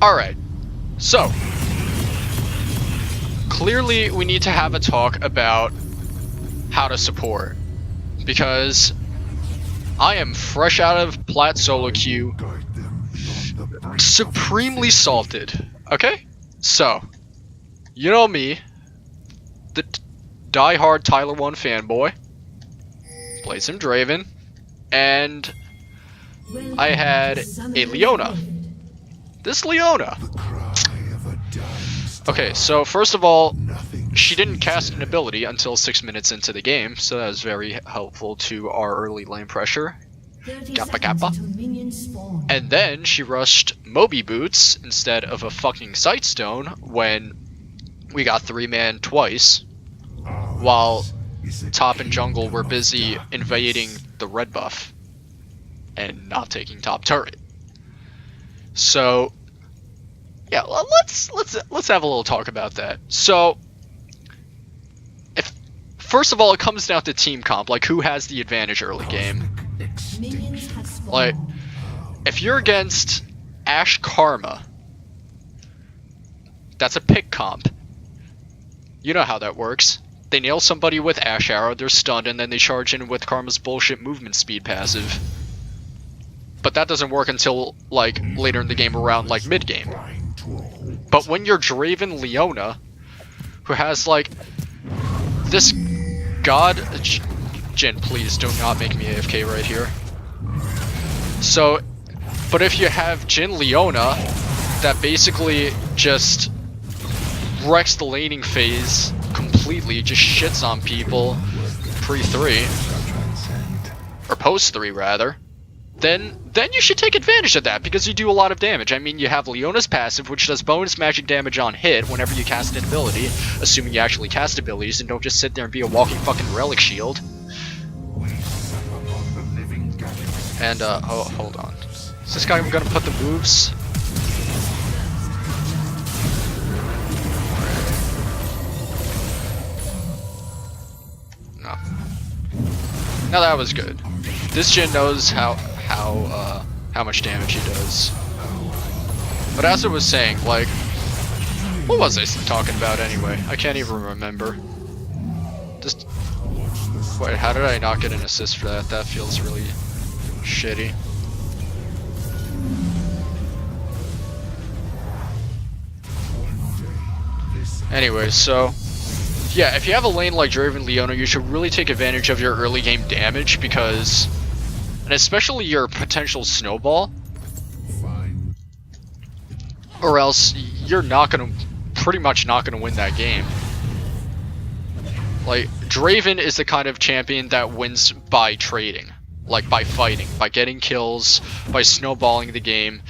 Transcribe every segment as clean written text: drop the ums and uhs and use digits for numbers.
Alright, so clearly we need to have a talk about how to support, because I am fresh out of Plat solo queue, supremely salted. Okay, so you know me, the die-hard Tyler 1 fanboy, played some Draven, and I had a Leona. This Leona. Okay, so first of all, she didn't cast an ability until 6 minutes into the game, so that was very helpful to our early lane pressure. Kappa kappa. And then she rushed Moby Boots instead of a fucking Sightstone when we got 3-man twice, while top and jungle were busy invading the red buff and not taking top turret. So yeah, let's have a little talk about that. So if first of all it comes down to team comp, like who has the advantage early game. Like if you're against Ashe Karma, that's a pick comp. You know how that works. They nail somebody with Ashe Arrow, they're stunned, and then they charge in with Karma's bullshit movement speed passive. But that doesn't work until, like, later in the game around, like, mid-game. But when you're Draven Leona, who has, like, this god... Jin, please, do not make me AFK right here. So, but if you have Jin Leona, that basically just wrecks the laning phase completely, just shits on people pre-3, or post-3 rather, then you should take advantage of that, because you do a lot of damage. I mean, you have Leona's passive, which does bonus magic damage on hit whenever you cast an ability, assuming you actually cast abilities and don't just sit there and be a walking fucking relic shield. And, oh, hold on. Is this guy gonna put the moves? No. Now that was good. This Jhin knows how much damage he does. But as I was saying, like, what was I talking about anyway? I can't even remember. Just wait, how did I not get an assist for that? That feels really shitty. Anyway, so yeah, if you have a lane like Draven Leona, you should really take advantage of your early game damage, because, and especially your potential snowball, or else you're pretty much not gonna win that game. Like, Draven is the kind of champion that wins by trading, like by fighting, by getting kills, by snowballing the game,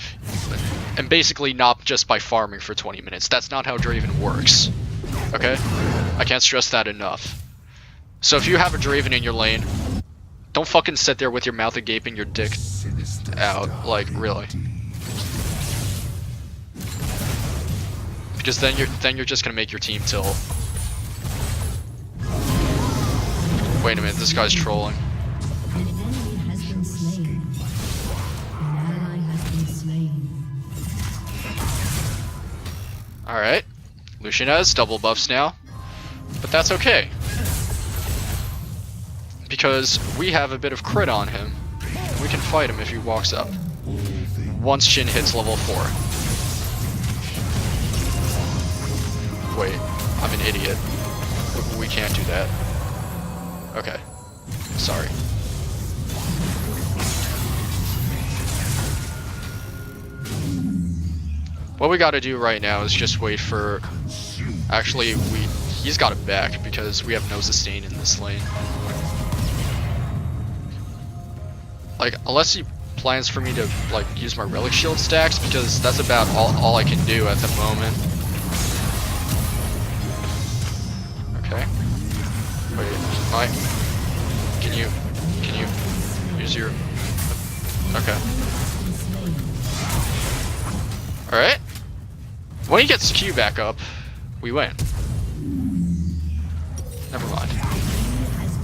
and basically not just by farming for 20 minutes. That's not how Draven works. Okay? I can't stress that enough. So if you have a Draven in your lane, don't fucking sit there with your mouth agape and your dick out, like, really. Because then you're just gonna make your team tilt. Wait a minute, this guy's trolling. Alright. Lucian has double buffs now. But that's okay. Because we have a bit of crit on him. We can fight him if he walks up. Once Jhin hits level 4. Wait, I'm an idiot. We can't do that. Okay. Sorry. What we gotta do right now is just wait for... Actually, he's got it back because we have no sustain in this lane. Like, unless he plans for me to, like, use my relic shield stacks, because that's about all I can do at the moment. Okay. Wait, can you use your... Okay. Alright. When he gets Q back up, we win. Never mind.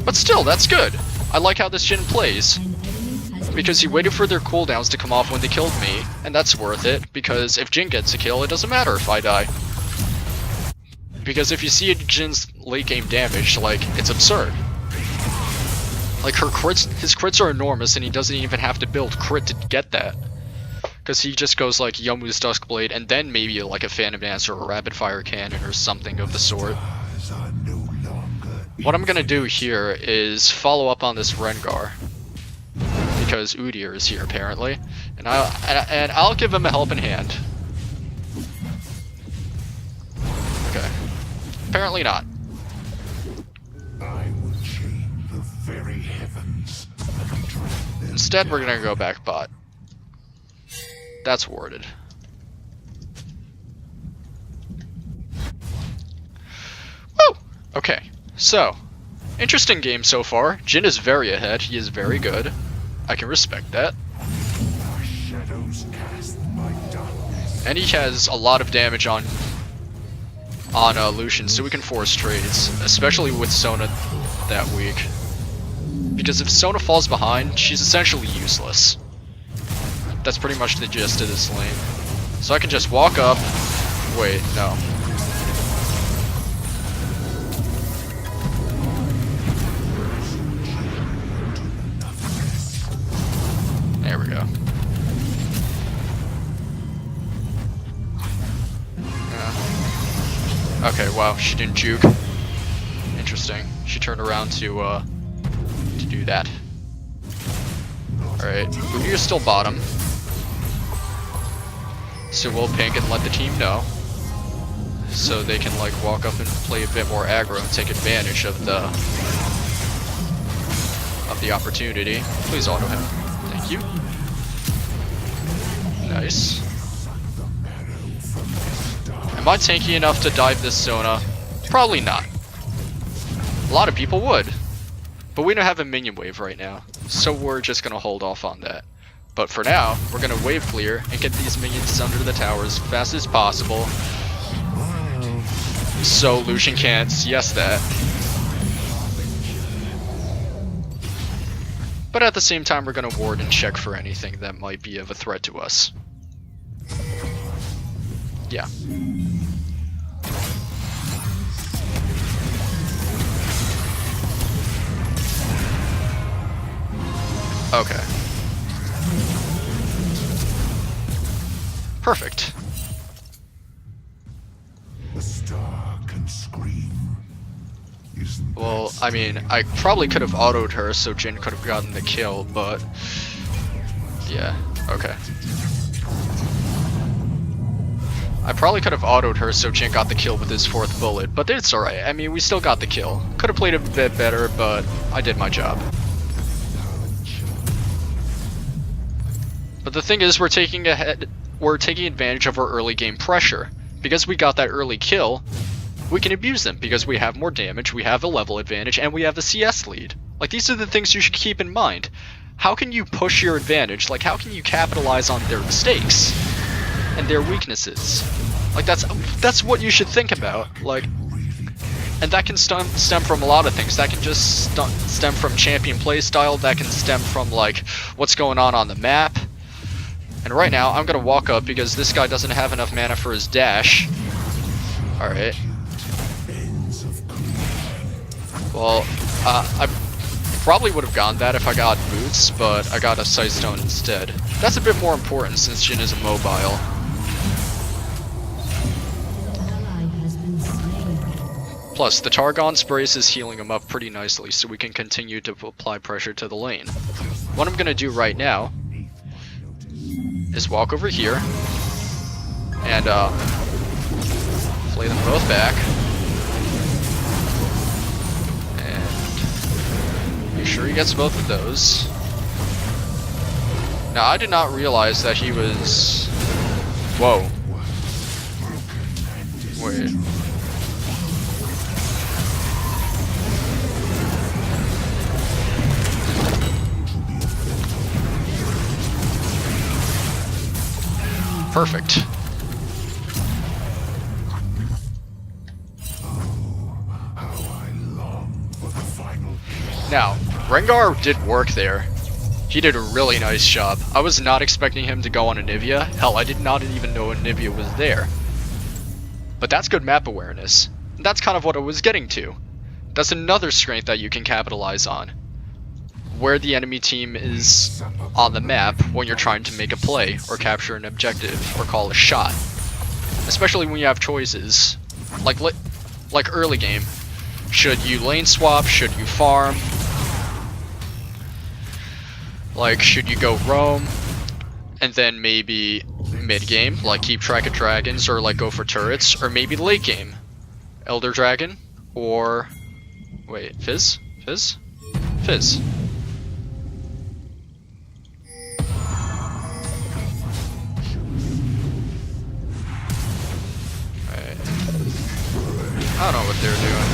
But still, that's good. I like how this Jhin plays. because he waited for their cooldowns to come off when they killed me, and that's worth it, because if Jhin gets a kill, it doesn't matter if I die. Because if you see Jin's late game damage, like, it's absurd. Like, his crits are enormous, and he doesn't even have to build crit to get that. Because he just goes like Yomu's Duskblade, and then maybe like a Phantom Dance or a Rapid Fire Cannon or something of the sort. What I'm gonna do here is follow up on this Rengar, because Udyr is here apparently, and I'll give him a helping hand. Okay, apparently not. I will change the very heavens. Instead, we're gonna go back bot. That's warded. Woo! Okay, so interesting game so far. Jhin is very ahead. He is very good. I can respect that. And he has a lot of damage on Lucian, so we can force trades, especially with Sona that week. Because if Sona falls behind, she's essentially useless. That's pretty much the gist of this lane. So I can just walk up. Wait, no. There we go. Okay, wow, she didn't juke. Interesting. She turned around to do that. Alright, Udyr's still bottom. So we'll pink and let the team know, so they can like walk up and play a bit more aggro and take advantage of the opportunity. Please auto him. Thank you. Nice. Am I tanky enough to dive this Sona? Probably not. A lot of people would, but we don't have a minion wave right now, so we're just gonna hold off on that. But for now, we're gonna wave clear and get these minions under the tower as fast as possible, so Lucian can't CS that. But at the same time, we're gonna ward and check for anything that might be of a threat to us. Yeah. Okay. Perfect. A star can scream. Well, I mean, I probably could have autoed her so Jhin could have gotten the kill, but yeah, okay. I probably could have autoed her so Jhin got the kill with his 4th bullet, but it's alright. I mean, we still got the kill. Could have played a bit better, but I did my job. But the thing is, we're taking advantage of our early game pressure. Because we got that early kill, we can abuse them because we have more damage, we have a level advantage, and we have a CS lead. Like, these are the things you should keep in mind. How can you push your advantage? Like, how can you capitalize on their mistakes and their weaknesses? Like, that's what you should think about. Like, and that can stem from a lot of things. That can just stem from champion playstyle. That can stem from, like, what's going on the map. And right now, I'm gonna walk up because this guy doesn't have enough mana for his dash. Alright. Well, I probably would have gone that if I got boots, but I got a Sightstone instead. That's a bit more important since Jhin is immobile. Plus, the Targon's Brace is healing him up pretty nicely, so we can continue to apply pressure to the lane. What I'm gonna do right now is walk over here and play them both back and make sure he gets both of those. Now, I did not realize that he was... Whoa. Wait. Perfect. Now, Rengar did work there. He did a really nice job. I was not expecting him to go on Anivia. Hell, I did not even know Anivia was there. But that's good map awareness. That's kind of what I was getting to. That's another strength that you can capitalize on. Where the enemy team is on the map when you're trying to make a play, or capture an objective, or call a shot. Especially when you have choices. Like early game. Should you lane swap? Should you farm? Like, should you go roam? And then maybe mid-game, like keep track of dragons, or like go for turrets, or maybe late game. Elder Dragon, or... wait, Fizz? Fizz? Fizz. Right. I don't know what they're doing,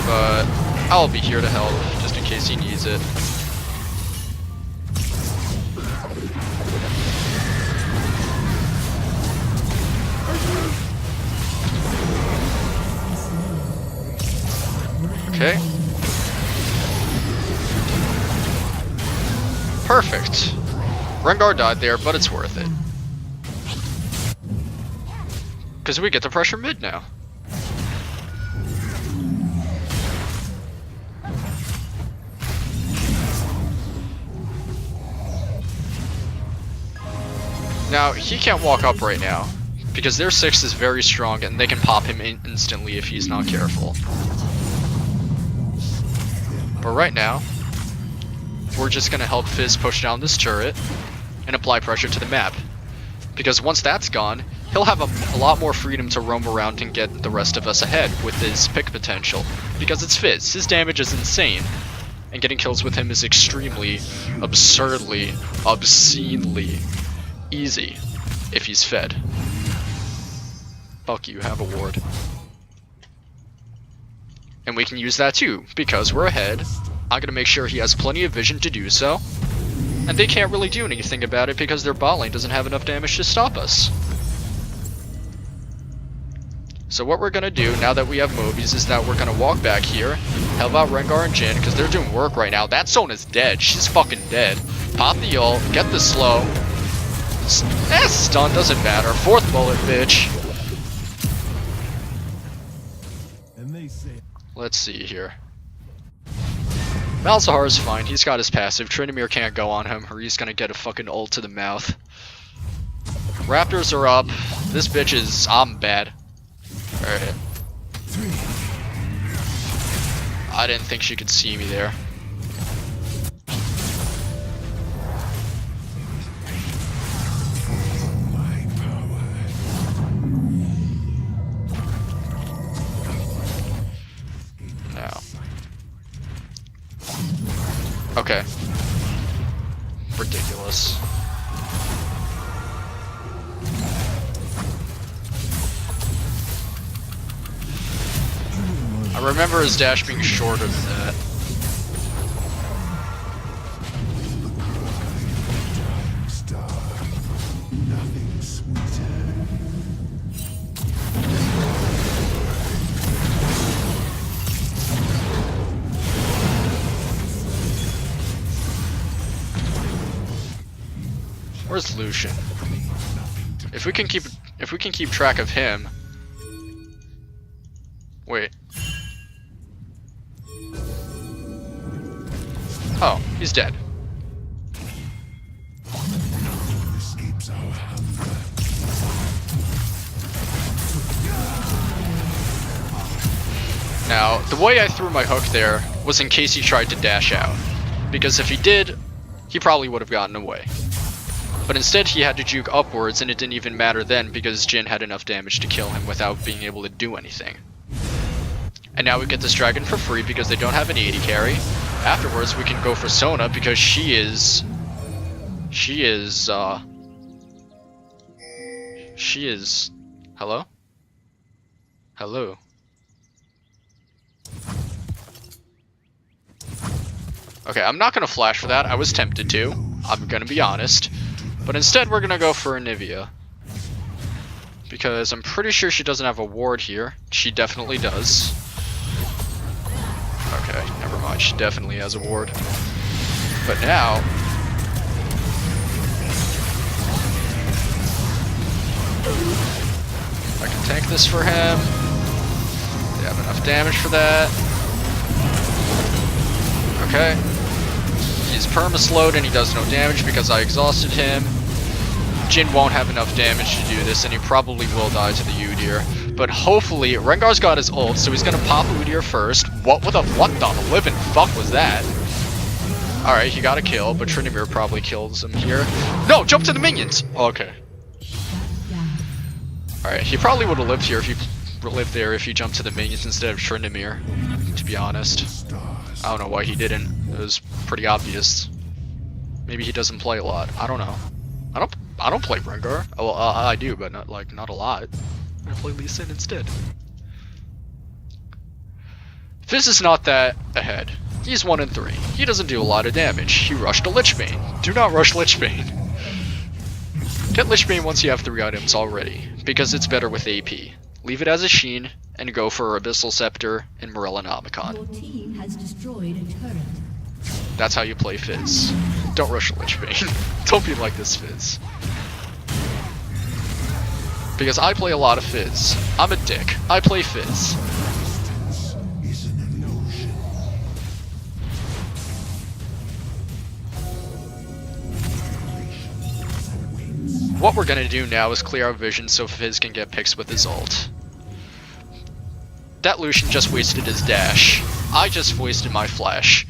but I'll be here to help, just in case he needs it. Okay. Perfect. Rengar died there, but it's worth it. Because we get to pressure mid now. Now, he can't walk up right now, because their 6 is very strong and they can pop him instantly if he's not careful. But right now, we're just going to help Fizz push down this turret and apply pressure to the map. Because once that's gone, he'll have a lot more freedom to roam around and get the rest of us ahead with his pick potential. Because it's Fizz, his damage is insane. And getting kills with him is extremely, absurdly, obscenely easy if he's fed. Fuck you, have a ward. And we can use that too, because we're ahead. I'm gonna make sure he has plenty of vision to do so. And they can't really do anything about it because their bot lane doesn't have enough damage to stop us. So what we're gonna do, now that we have Mobies, is that we're gonna walk back here, help out Rengar and Jhin, because they're doing work right now. That zone is dead. She's fucking dead. Pop the ult, get the slow. Stun, doesn't matter. 4th bullet, bitch. Let's see here. Malzahar is fine, he's got his passive. Tryndamere can't go on him, or he's gonna get a fucking ult to the mouth. Raptors are up. This bitch is... I'm bad. Alright. I didn't think she could see me there. Okay. Ridiculous. I remember his dash being shorter than that. Where's Lucian? If we can keep track of him. Wait. Oh, he's dead. Now, the way I threw my hook there was in case he tried to dash out. Because if he did, he probably would have gotten away. But instead he had to juke upwards, and it didn't even matter then because Jhin had enough damage to kill him without being able to do anything. And now we get this dragon for free because they don't have an 80 carry. Afterwards we can go for Sona because she is... Hello? Hello? Okay, I'm not gonna flash for that. I was tempted to. I'm gonna be honest. But instead we're gonna go for Anivia. Because I'm pretty sure she doesn't have a ward here. She definitely does. Okay, never mind. She definitely has a ward. But now, I can tank this for him. They have enough damage for that. Okay. He's perma-slowed and he does no damage because I exhausted him. Jin won't have enough damage to do this, and he probably will die to the Udyr. But hopefully, Rengar's got his ult, so he's gonna pop Udyr first. What the living fuck was that? Alright, he got a kill, but Tryndamere probably kills him here. No, jump to the minions! Okay. Alright, he probably would have lived here if he lived there if he jumped to the minions instead of Tryndamere, to be honest. I don't know why he didn't. It was pretty obvious. Maybe he doesn't play a lot. I don't know. I don't play Rengar. Well, I do, but not a lot. I play Lee Sin instead. Fizz is not that ahead. He's 1 in 3. He doesn't do a lot of damage. He rushed a Lichbane. Do not rush Lichbane. Get Lichbane once you have 3 items already, because it's better with AP. Leave it as a Sheen, and go for Abyssal Scepter and Morellonomicon. Your team has destroyed a turret. That's how you play Fizz. Don't rush a Lichbane. Don't be like this, Fizz. Because I play a lot of Fizz. I'm a dick. I play Fizz. Is an illusion. What we're gonna do now is clear our vision so Fizz can get picks with his ult. That Lucian just wasted his dash. I just wasted my flash.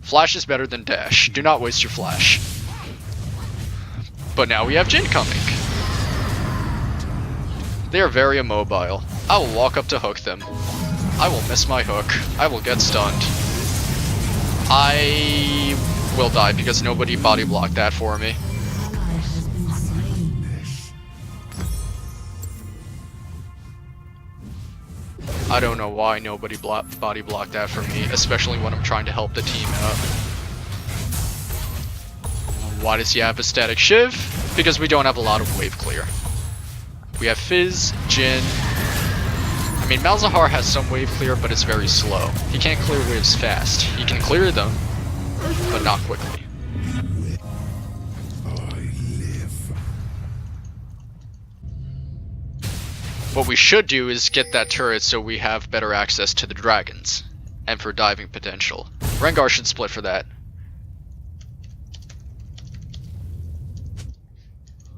Flash is better than dash. Do not waste your flash. But now we have Jin coming. They are very immobile. I will walk up to hook them. I will miss my hook. I will get stunned. I will die because nobody body blocked that for me. I don't know why nobody body blocked that for me, especially when I'm trying to help the team out. Why does he have a static Shiv? Because we don't have a lot of wave clear. We have Fizz, Jin. I mean, Malzahar has some wave clear, but it's very slow. He can't clear waves fast. He can clear them, but not quickly. What we should do is get that turret so we have better access to the dragons, and for diving potential. Rengar should split for that.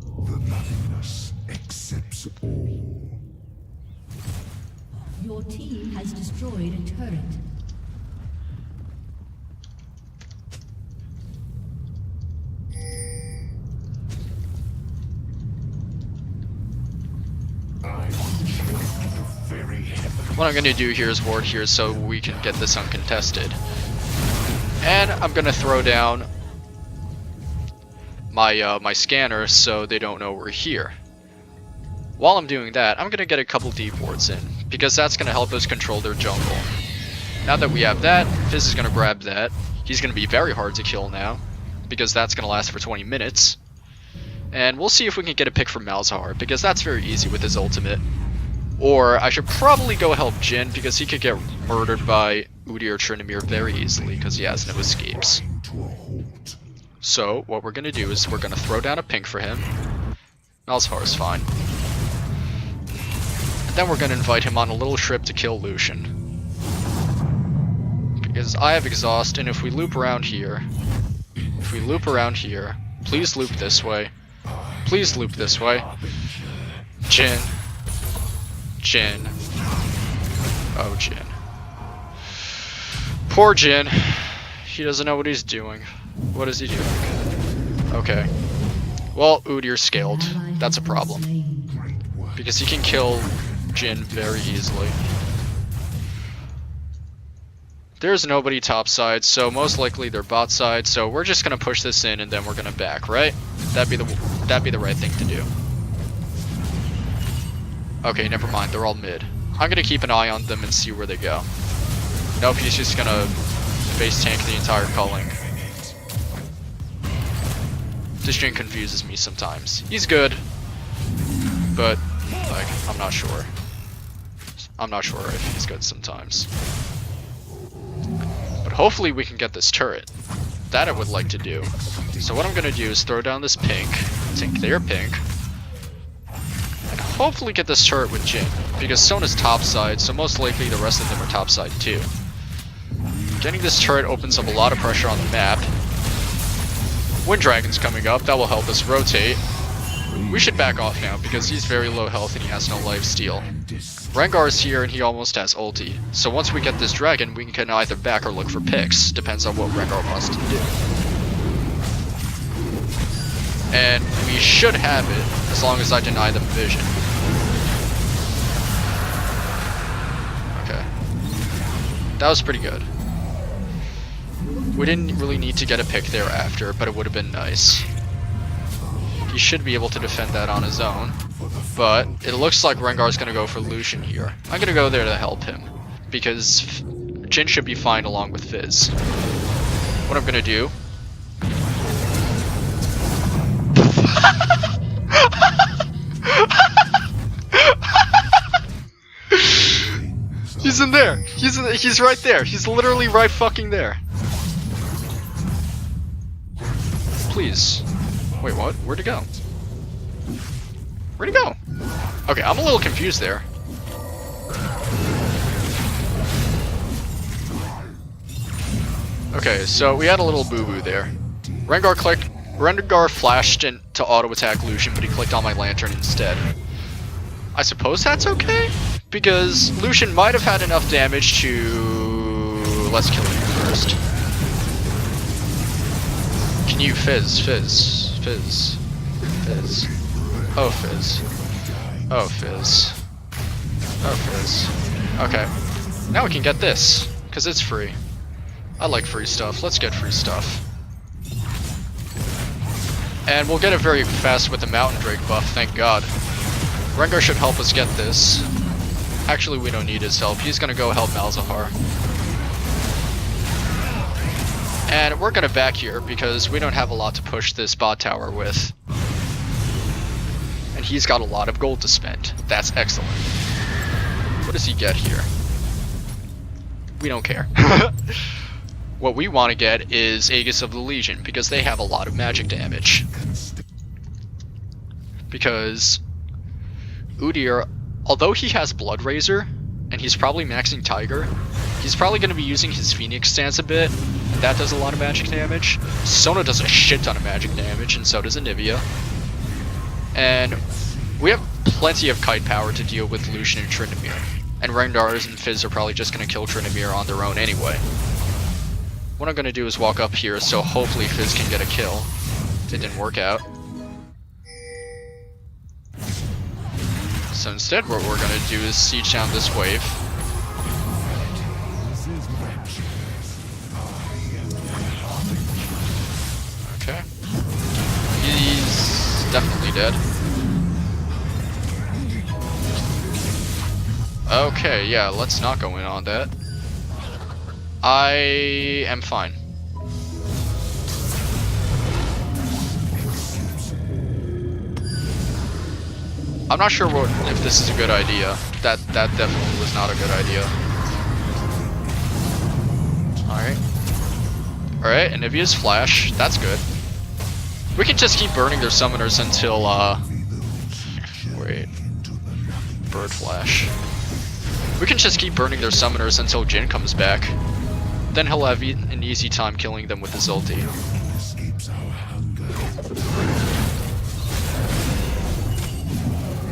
The nothingness accepts all. Your team has destroyed a turret. What I'm going to do here is ward here so we can get this uncontested. And I'm going to throw down my my scanner so they don't know we're here. While I'm doing that, I'm going to get a couple deep wards in, because that's going to help us control their jungle. Now that we have that, Fizz is going to grab that. He's going to be very hard to kill now, because that's going to last for 20 minutes. And we'll see if we can get a pick from Malzahar, because that's very easy with his ultimate. Or I should probably go help Jin, because he could get murdered by Udyr or Tryndamere very easily, because he has no escapes. So what we're going to do is we're going to throw down a pink for him. Malzahar is fine. And then we're going to invite him on a little trip to kill Lucian. Because I have exhaust, and if we loop around here... please loop this way. Please loop this way. Jin. Jin. Oh, Jin. Poor Jin. He doesn't know what he's doing. What is he doing? Okay. Well, Udyr scaled. That's a problem. Because he can kill Jin very easily. There's nobody top side, so most likely they're bot side, so we're just gonna push this in and then we're gonna back, right? That'd be the right thing to do. Okay, never mind, they're all mid. I'm gonna keep an eye on them and see where they go. Nope, he's just gonna face tank the entire culling. This Jin confuses me sometimes. He's good, but, like, I'm not sure. I'm not sure if he's good sometimes. But hopefully we can get this turret. That I would like to do. So what I'm gonna do is throw down this pink, take their pink, hopefully get this turret with Jin, because Sona's topside, so most likely the rest of them are topside too. Getting this turret opens up a lot of pressure on the map. Wind Dragon's coming up, that will help us rotate. We should back off now, because he's very low health and he has no lifesteal. Rengar's here and he almost has ulti, so once we get this dragon, we can either back or look for picks, depends on what Rengar wants to do. And we should have it, as long as I deny them vision. Okay. That was pretty good. We didn't really need to get a pick there after, but it would have been nice. He should be able to defend that on his own, but it looks like Rengar's gonna go for Lucian here. I'm gonna go there to help him, because Jin should be fine along with Fizz. What I'm gonna do... He's in there! He's right there! He's literally right fucking there! Please. Wait, what? Where'd it go? Where'd it go? Okay, I'm a little confused there. Okay, so we had a little boo-boo there. Rengar flashed into auto-attack Lucian, but he clicked on my lantern instead. I suppose that's okay? Because Lucian might have had enough damage to... Let's kill him first. Can you Fizz? Oh, Fizz. Oh, Fizz. Oh, Fizz. Okay. Now we can get this, because it's free. I like free stuff. Let's get free stuff. And we'll get it very fast with the Mountain Drake buff, thank God. Rengar should help us get this. Actually, we don't need his help. He's gonna go help Malzahar. And we're gonna back here because we don't have a lot to push this bot tower with. And he's got a lot of gold to spend. That's excellent. What does he get here? We don't care. What we want to get is Aegis of the Legion, because they have a lot of magic damage. Because Udyr, although he has Blood Razor, and he's probably maxing Tiger, he's probably going to be using his Phoenix stance a bit. That does a lot of magic damage. Sona does a shit ton of magic damage, and so does Anivia. And we have plenty of kite power to deal with Lucian and Tryndamere. And Rengar and Fizz are probably just going to kill Tryndamere on their own anyway. What I'm going to do is walk up here, so hopefully Fizz can get a kill. It didn't work out. So instead what we're going to do is siege down this wave. Okay. He's definitely dead. Okay, yeah, let's not go in on that. I am fine. I'm not sure if this is a good idea. That definitely was not a good idea. Alright. Alright, Anivia's flash. That's good. We can just keep burning their summoners until, wait. Bird flash. We can just keep burning their summoners until Jin comes back. Then he'll have an easy time killing them with his ulti.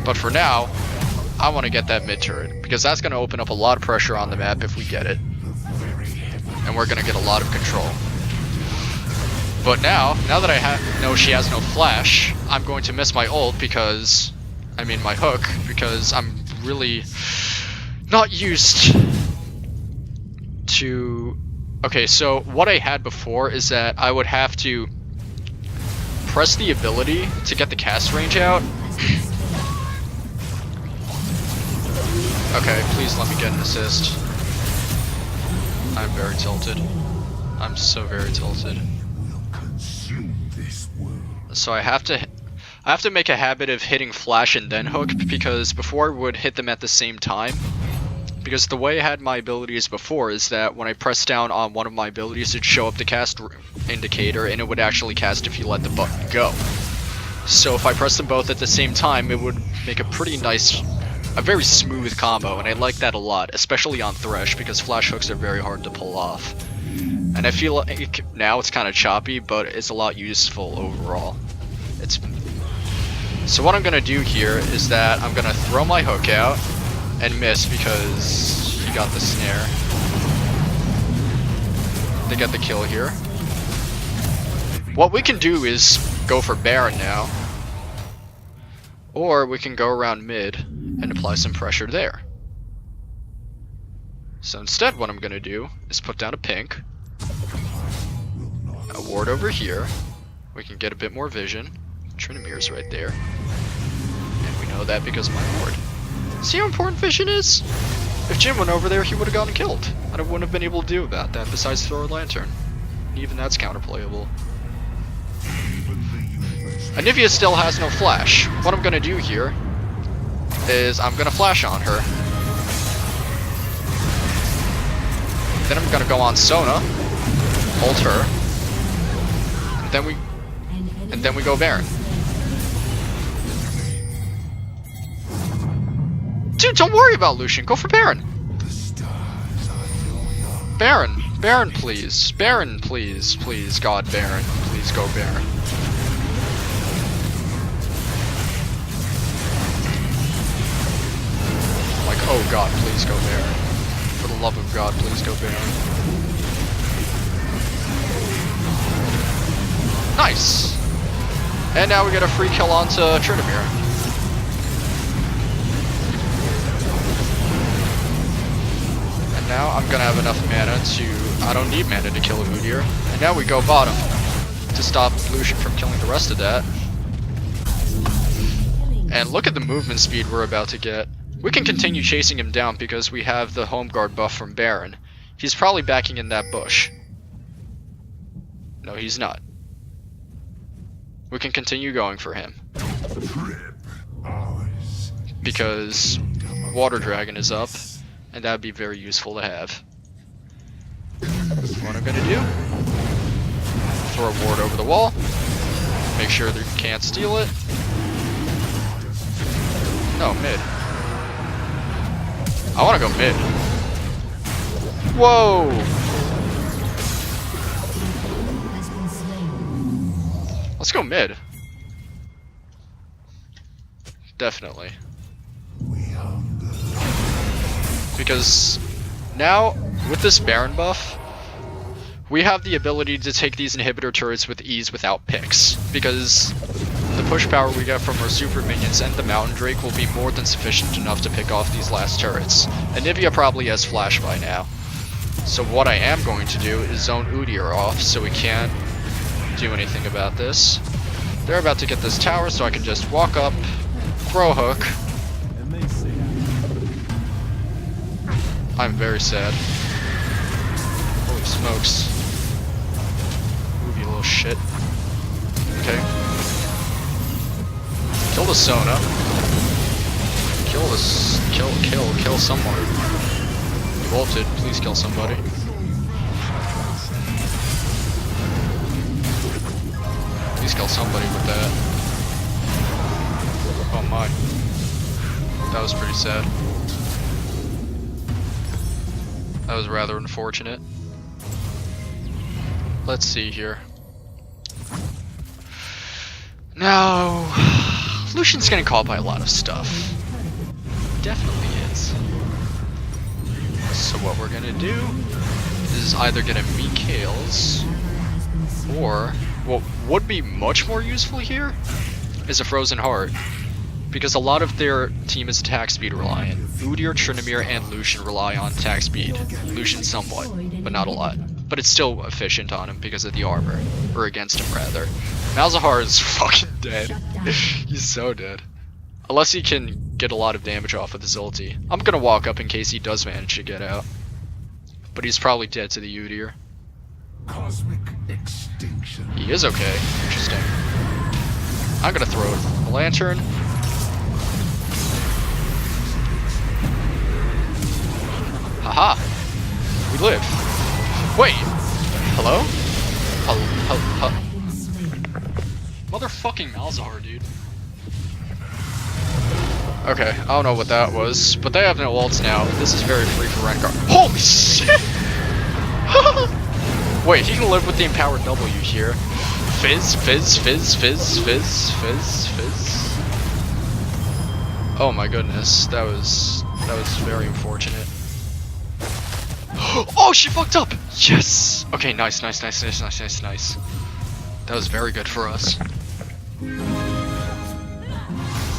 But for now, I want to get that mid turret, because that's going to open up a lot of pressure on the map if we get it. And we're going to get a lot of control. But now that I know she has no flash, I'm going to miss my ult because... I mean my hook, because I'm really not used to... Okay, so what I had before is that I would have to press the ability to get the cast range out. Okay, please let me get an assist. I'm very tilted. I'm so very tilted. So I have to make a habit of hitting flash and then hook, because before I would hit them at the same time. Because the way I had my abilities before is that when I press down on one of my abilities, it'd show up the cast indicator, and it would actually cast if you let the button go. So if I press them both at the same time, it would make a pretty nice, a very smooth combo, and I like that a lot, especially on Thresh, because flash hooks are very hard to pull off. And I feel like now it's kind of choppy, but it's a lot useful overall. So what I'm gonna do here is that I'm gonna throw my hook out and miss because he got the snare. They get the kill here. What we can do is go for Baron now. Or we can go around mid and apply some pressure there. So instead what I'm going to do is put down a pink. A ward over here. We can get a bit more vision. Trinimir's right there. And we know that because of my ward. See how important vision is? If Jin went over there, he would have gotten killed. I wouldn't have been able to do about that besides throw a lantern. Even that's counterplayable. Anivia still has no flash. What I'm gonna do here is I'm gonna flash on her. Then I'm gonna go on Sona, ult her, and then we go Baron. Dude, don't worry about Lucian. Go for Baron. Baron, please. Baron, please. Please, God, Baron. Please go Baron. Like, oh God, please go Baron. For the love of God, please go Baron. Nice! And now we get a free kill onto Trinimir. And now I'm gonna have enough mana to... I don't need mana to kill Udyr. And now we go bottom to stop Lucian from killing the rest of that. And look at the movement speed we're about to get. We can continue chasing him down because we have the home guard buff from Baron. He's probably backing in that bush. No, he's not. We can continue going for him. Because Water Dragon is up, and that would be very useful to have. What I'm gonna do, throw a ward over the wall, make sure they can't steal it. No, mid. I wanna go mid. Whoa! Let's go mid. Definitely. Because now, with this Baron buff, we have the ability to take these inhibitor turrets with ease without picks. Because the push power we get from our super minions and the Mountain Drake will be more than sufficient enough to pick off these last turrets. Anivia probably has flash by now. So what I am going to do is zone Udyr off so we can't do anything about this. They're about to get this tower, so I can just walk up, throw a hook. I'm very sad. Holy smokes. Move, you little shit. Okay. Kill the Sona. Kill this. Kill someone. You ulted, please kill somebody. Please kill somebody with that. Oh my. That was pretty sad. That was rather unfortunate. Let's see here. Now, Lucian's getting caught by a lot of stuff. Definitely is. So what we're gonna do is either get a meat kills, or what would be much more useful here is a Frozen Heart. Because a lot of their team is attack speed reliant. Udyr, Trinimir, and Lucian rely on attack speed. Lucian somewhat, but not a lot. But it's still efficient on him because of the armor. Or against him, rather. Malzahar is fucking dead. He's so dead. Unless he can get a lot of damage off with his ulti. I'm gonna walk up in case he does manage to get out. But he's probably dead to the Udyr. Cosmic extinction. He is okay. Interesting. I'm gonna throw a lantern. Haha! We live. Wait! Hello? Motherfucking Malzahar, dude. Okay, I don't know what that was, but they have no ults now. This is very free for Rengar. Holy shit! Wait, he can live with the empowered W here. Fizz, fizz, fizz, fizz, fizz, fizz, fizz. Oh my goodness, that was very unfortunate. Oh, she fucked up! Yes! Okay, nice, nice, nice, nice, nice, nice, nice. That was very good for us.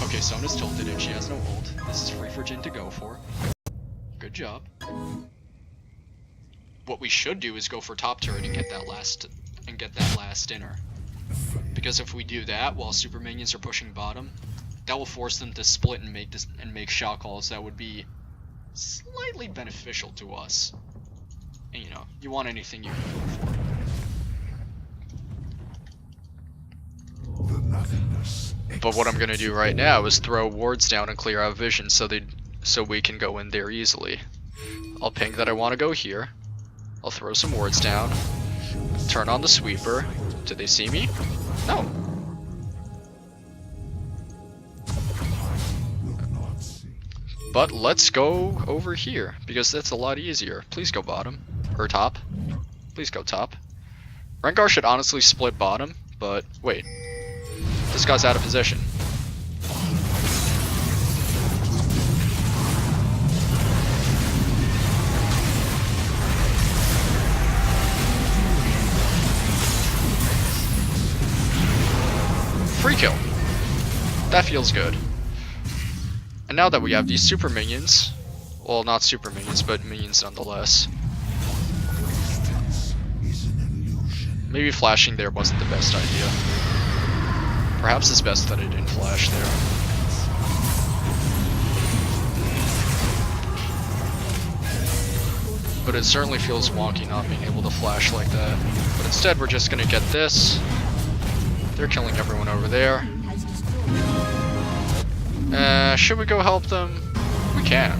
Okay, Sona's tilted and she has no ult. This is free for Jin to go for. Good job. What we should do is go for top turret and get that last inner. Because if we do that while super minions are pushing bottom, that will force them to split and make shot calls that would be slightly beneficial to us. And you know, you want anything you can go for. The nothingness. But what I'm gonna do right now is throw wards down and clear out vision so we can go in there easily. I'll ping that I want to go here. I'll throw some wards down. Turn on the sweeper. Do they see me? No. But let's go over here because that's a lot easier. Please go bottom or top. Please go top. Rengar should honestly split bottom, but wait. This guy's out of position. Free kill. That feels good. And now that we have these super minions, well, not super minions, but minions nonetheless. Maybe flashing there wasn't the best idea. Perhaps it's best that I didn't flash there. But it certainly feels wonky not being able to flash like that. But instead we're just gonna get this. They're killing everyone over there. Should we go help them? We can.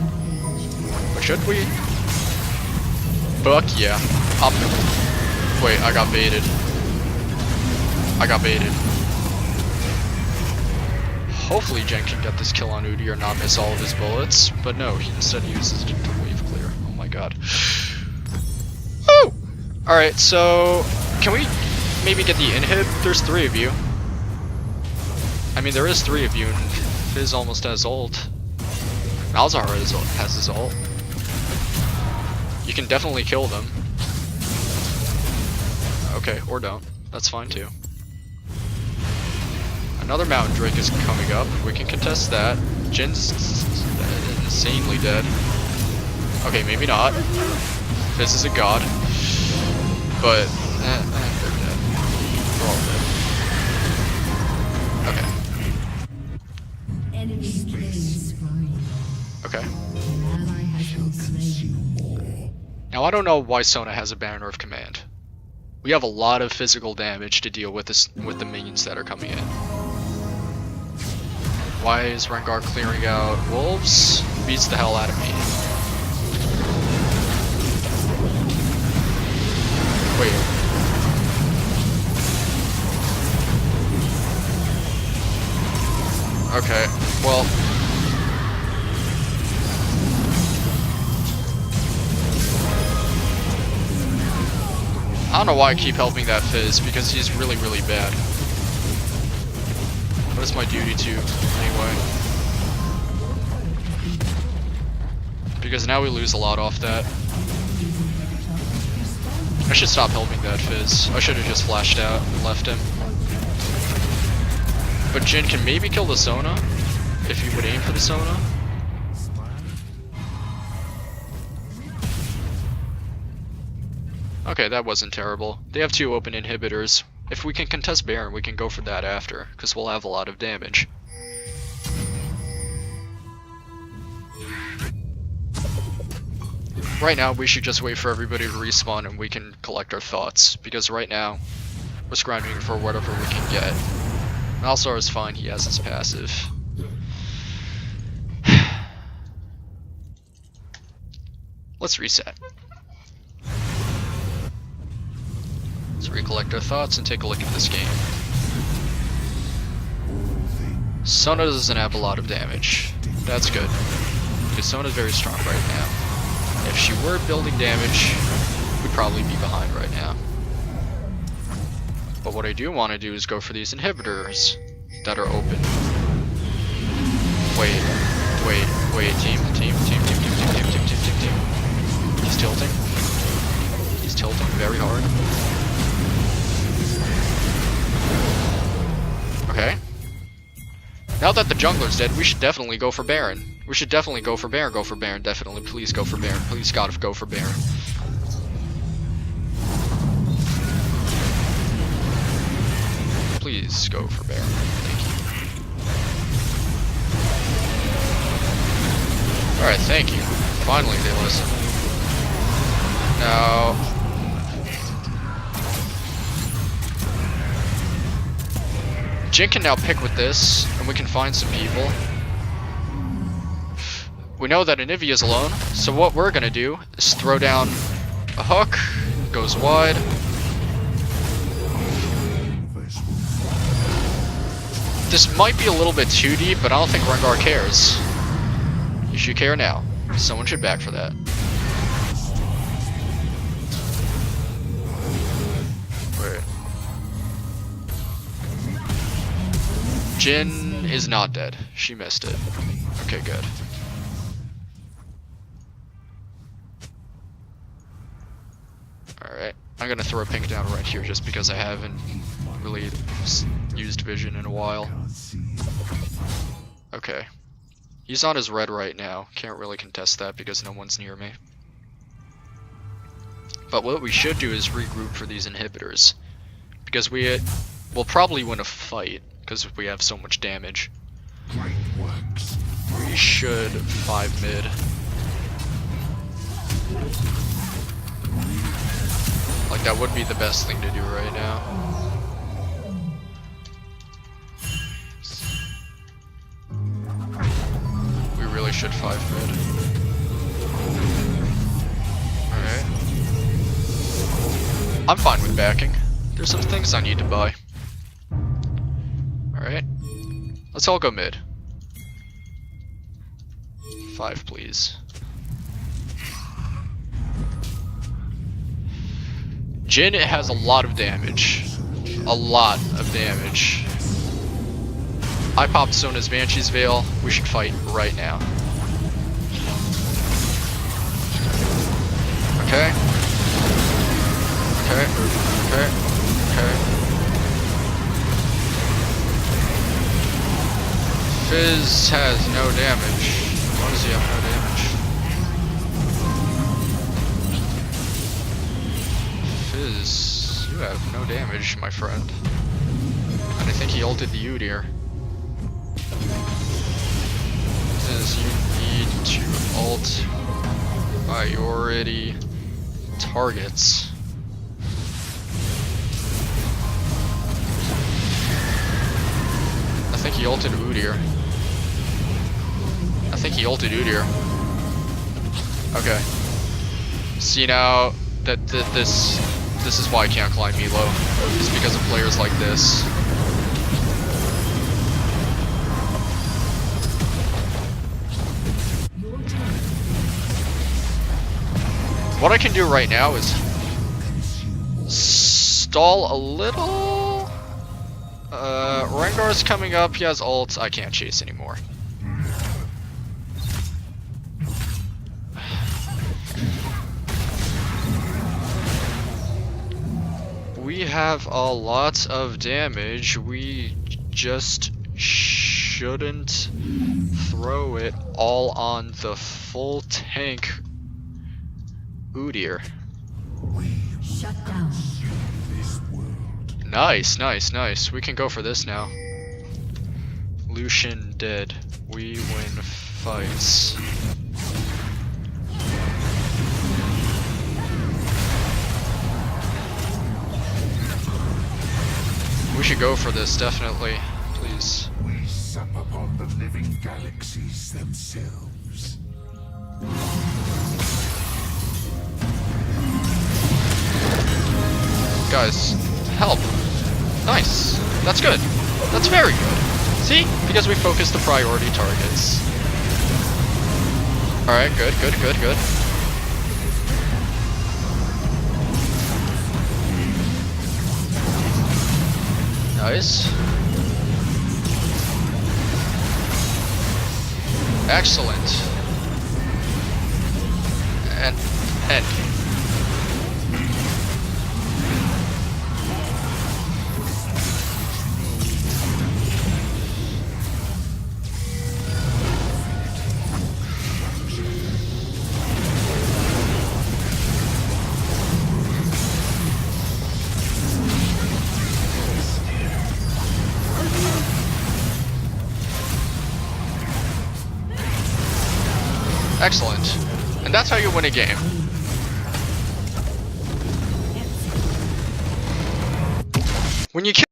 But should we? Fuck yeah. Wait, I got baited. I got baited. Hopefully Jen can get this kill on Udi or not miss all of his bullets, but no, he instead uses it to wave clear. Oh my god. Woo! Alright, so can we maybe get the inhib? There's 3 of you. I mean, there is 3 of you, and Fizz almost has ult. Malzahar has his ult. You can definitely kill them. Okay, or don't. That's fine too. Another Mountain Drake is coming up. We can contest that. Jin's insanely dead. Okay, maybe not. Fizz is a god. But, they're dead. We're all dead. Okay. Enemy killing spree. Okay. An ally has been slain. Now I don't know why Sona has a banner of command. We have a lot of physical damage to deal with with the minions that are coming in. Why is Rengar clearing out wolves? Beats the hell out of me. Wait. Okay, well. I don't know why I keep helping that Fizz, because he's really, really bad. But it's my duty to, anyway. Because now we lose a lot off that. I should stop helping that Fizz. I should have just flashed out and left him. But Jin can maybe kill the Sona, if he would aim for the Sona. Okay, that wasn't terrible. They have 2 open inhibitors. If we can contest Baron, we can go for that after, because we'll have a lot of damage. Right now, we should just wait for everybody to respawn and we can collect our thoughts, because right now, we're scrounging for whatever we can get. Malzahar is fine, he has his passive. Let's reset. Let's recollect our thoughts and take a look at this game. All things Sona doesn't have a lot of damage. That's good. Because Sona's very strong right now. If she were building damage, we'd probably be behind right now. But what I do want to do is go for these inhibitors that are open. Wait. Team. He's tilting. He's tilting very hard. Okay. Now that the jungler's dead, we should definitely go for Baron. We should definitely go for Baron, definitely. Please go for Baron. Please gotta go for Baron. Please go for Baron. Thank you. Alright, thank you. Finally they listen. Now... Jin can now pick with this, and we can find some people. We know that Anivia's alone, so what we're gonna do is throw down a hook, goes wide. This might be a little bit too deep, but I don't think Rengar cares. You should care now. Someone should back for that. Wait. Jin is not dead. She missed it. Okay, good. Alright. I'm gonna throw a pink down right here just because I haven't really used vision in a while. Okay. He's on his red right now. Can't really contest that because no one's near me. But what we should do is regroup for these inhibitors. Because we'll probably win a fight because we have so much damage. We should 5 mid. Like, that would be the best thing to do right now. We really should 5 mid. Alright. I'm fine with backing. There's some things I need to buy. Alright. Let's all go mid. 5, please. Jin has a lot of damage. A lot of damage. I popped Sona's Banshee's Veil. We should fight right now. Okay. Okay. Okay. Okay. Fizz has no damage. Why does he have no damage? Fizz, you have no damage, my friend. And I think he ulted the Udyr. Fizz, you need to ult priority targets. I think he ulted Udyr. I think he ulted Udyr. Okay. See now that this is why I can't climb Elo. It's because of players like this. What I can do right now is stall a little. Rengar's coming up, he has ult, I can't chase anymore. We have a lot of damage, we just shouldn't throw it all on the full tank Udyr. Shut down. Nice, nice, nice. We can go for this now. Lucian dead. We win fights. We should go for this, definitely. Please. We sup upon the living galaxies themselves. Guys, help. Nice. That's good. That's very good. See? Because we focused the priority targets. Alright, good, good, good, good. Nice. Excellent. And excellent. And that's how you win a game. When you kill